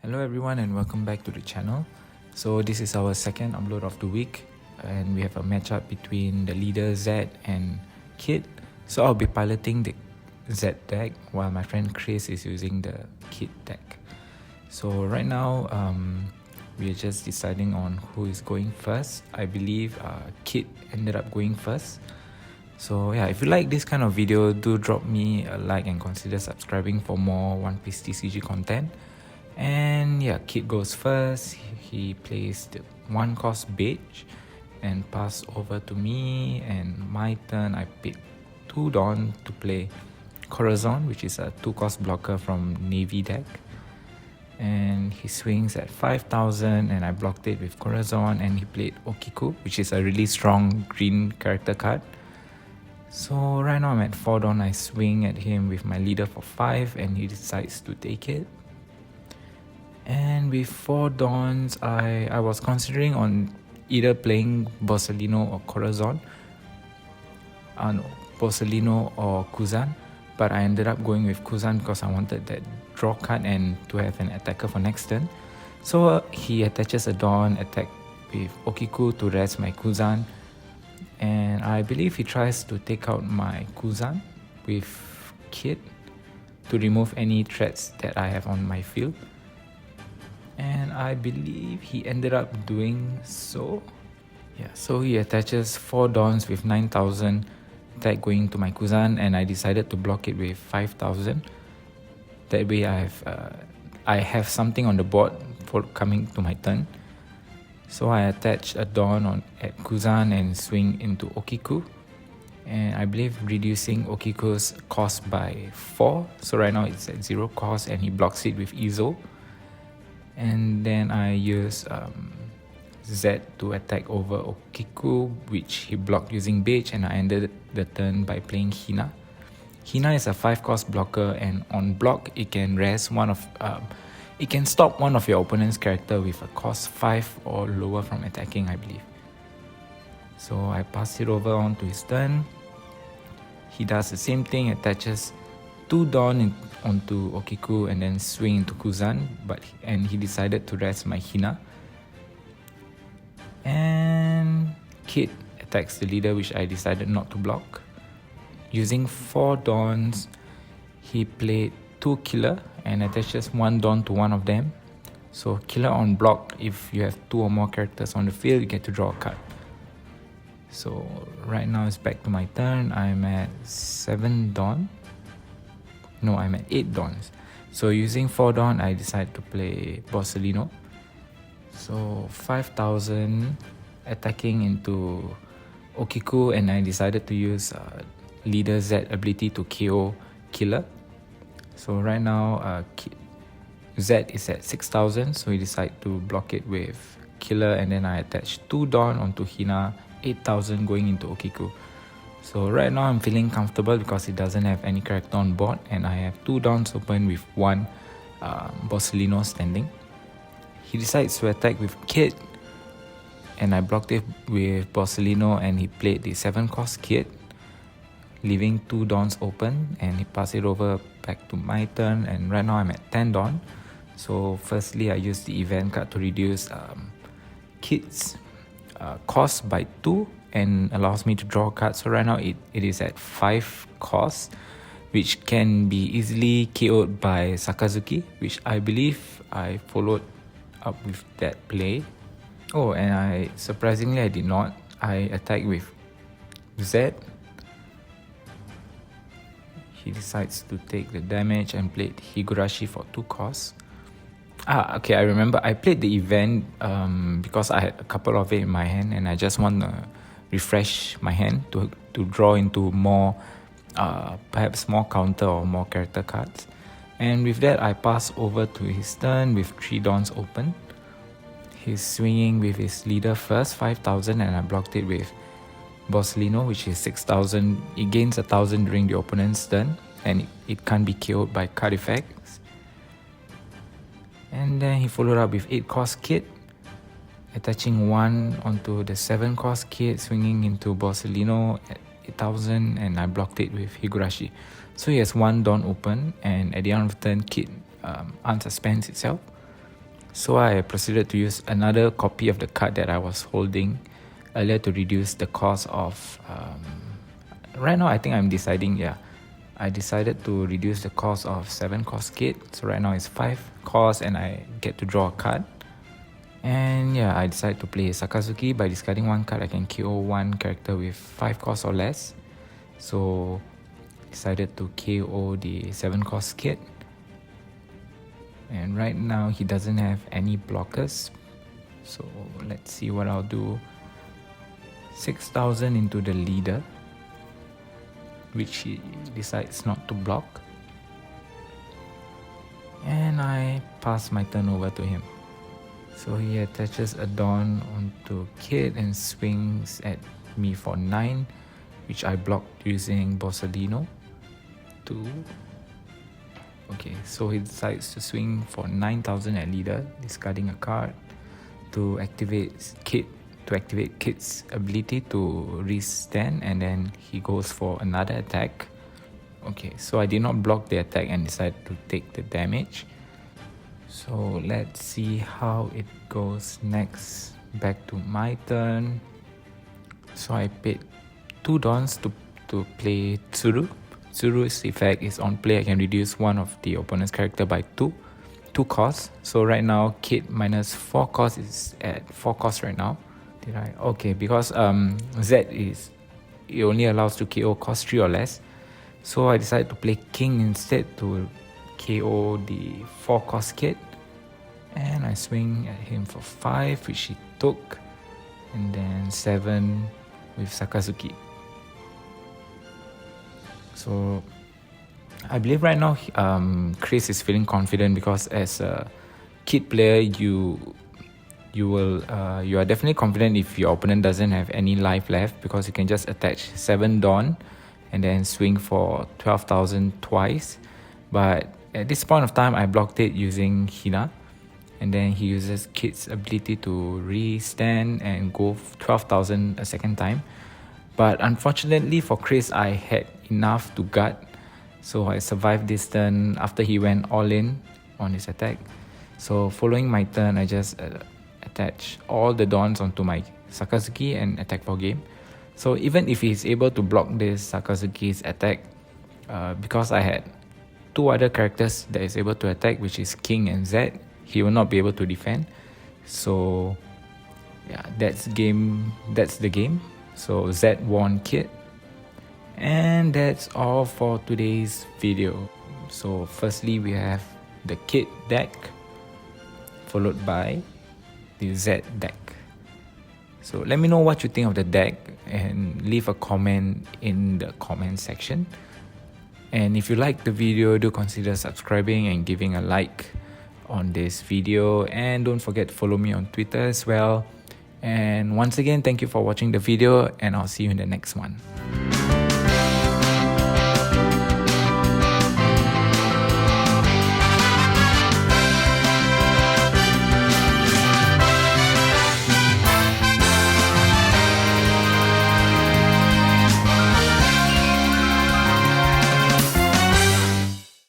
Hello everyone and welcome back to the channel. So this is our second upload of the week and we have a matchup between the leader Z and Kit. So I'll be piloting the Z deck while my friend Chris is using the Kit deck. So right now we're just deciding on who is going first. I believe Kit ended up going first. So yeah, if you like this kind of video, do drop me a like and consider subscribing for more One Piece TCG content. And yeah, Kit goes first. He plays the 1-cost Beige and pass over to me, and my turn I pick 2 Dawn to play Corazon, which is a 2-cost blocker from Navy deck. And he swings at 5,000 and I blocked it with Corazon, and he played Okiku, which is a really strong green character card. So right now I'm at 4 Dawn. I swing at him with my leader for 5 and he decides to take it. And with 4 Dawns, I was considering on either playing Borsalino or Corazon. No, Borsalino or Kuzan. But I ended up going with Kuzan because I wanted that draw card and to have an attacker for next turn. So he attaches a Dawn, attack with Okiku to rest my Kuzan. And I believe he tries to take out my Kuzan with Kit to remove any threats that I have on my field. And I believe he ended up doing so. Yeah, so he attaches 4 Dawns with 9,000 attack going to my Kuzan, and I decided to block it with 5,000. That way I have something on the board for coming to my turn. So I attach a Dawn at Kuzan and swing into Okiku. And I believe reducing Okiku's cost by 4. So right now it's at 0 cost and he blocks it with Izo. And then I use Z to attack over Okiku, which he blocked using Beige, and I ended the turn by playing Hina. Hina is a 5-cost blocker, and on block it can rest it can stop one of your opponent's character with a cost 5 or lower from attacking, I believe. So I pass it over onto his turn. He does the same thing, attaches 2 Dawn onto Okiku and then swing into Kuzan, and he decided to rest my Hina. And Kit attacks the leader, which I decided not to block. Using 4 Dawns, he played 2 Killer and attaches 1 Dawn to one of them. So Killer on block, if you have 2 or more characters on the field, you get to draw a card. So right now it's back to my turn. I'm at 7 Dawn. No, I'm at 8 Dawns. So using 4 Dawn, I decided to play Borsalino. So 5,000 attacking into Okiku, and I decided to use Leader Z ability to KO Killer. So right now Z is at 6,000, so we decide to block it with Killer, and then I attach 2 Dawn onto Hina, 8,000 going into Okiku. So right now I'm feeling comfortable because it doesn't have any character on board, and I have 2 Dawns open with 1 Borsalino standing. He decides to attack with Kit, and I blocked it with Borsalino, and he played the 7-cost Kit, leaving 2 Dawns open, and he passed it over back to my turn, and right now I'm at 10 Dawn. So firstly I used the event card to reduce Kit's cost by 2 and allows me to draw cards. So right now it is at 5 cost, which can be easily KO'd by Sakazuki, which I believe I followed up with that play. Oh, and surprisingly I did not. I attacked with Z. He decides to take the damage and played Higurashi for 2 costs. Okay, I remember I played the event because I had a couple of it in my hand, and I just want to refresh my hand to draw into more, perhaps more counter or more character cards. And with that, I pass over to his turn with 3 Dawns open. He's swinging with his leader first, 5,000, and I blocked it with Borsalino, which is 6,000. It gains 1,000 during the opponent's turn, and it can't be KO'd by card effects. And then he followed up with 8-cost Kit, attaching 1 onto the 7-cost Kit, swinging into Borsalino at 8,000, and I blocked it with Higurashi. So he has 1 Dawn open, and at the end of the turn, Kit unsuspends itself. So I proceeded to use another copy of the card that I was holding earlier to reduce the cost of right now I think I'm deciding, yeah, I decided to reduce the cost of 7 cost kit. So right now it's 5 cost and I get to draw a card. And yeah, I decided to play Sakazuki. By discarding 1 card, I can KO 1 character with 5 cost or less. So decided to KO the 7 cost kit. And right now he doesn't have any blockers. So let's see what I'll do. 6,000 into the leader, which he decides not to block. And I pass my turn over to him. So he attaches a Dawn onto Kid and swings at me for 9, which I blocked using Borsalino. 2. Okay, so he decides to swing for 9,000 at leader, discarding a card to activate Kid's ability to restand, and then he goes for another attack. Okay, so I did not block the attack and decided to take the damage. So let's see how it goes next. Back to my turn. So I paid 2 Dawns to play Tsuru. Tsuru's effect is on play, I can reduce one of the opponent's character by 2 costs. So right now Kid minus 4 costs is at 4 costs right now. Did I? Okay, because Z is, it only allows to KO cost 3 or less. So I decided to play King instead to KO the 4 cost Kid. And I swing at him for 5, which he took. And then 7 with Sakazuki. So I believe right now Chris is feeling confident because as a Kid player you are definitely confident if your opponent doesn't have any life left, because you can just attach 7 Dawn and then swing for 12,000 twice. But at this point of time I blocked it using Hina, and then he uses Kid's ability to restand and go 12,000 a second time. But unfortunately for Chris, I had enough to gut, so I survived this turn after he went all in on his attack. So following my turn, I just attach all the Dawns onto my Sakazuki and attack for game. So even if he's able to block this Sakazuki's attack, because I had 2 other characters that is able to attack, which is King and Z, he will not be able to defend. So yeah, that's the game. So Z won Kid. And that's all for today's video. So firstly we have the Kid deck, followed by the Z deck. So let me know what you think of the deck and leave a comment in the comment section. And if you like the video, do consider subscribing and giving a like on this video, and don't forget to follow me on Twitter as well. And once again, thank you for watching the video, and I'll see you in the next one.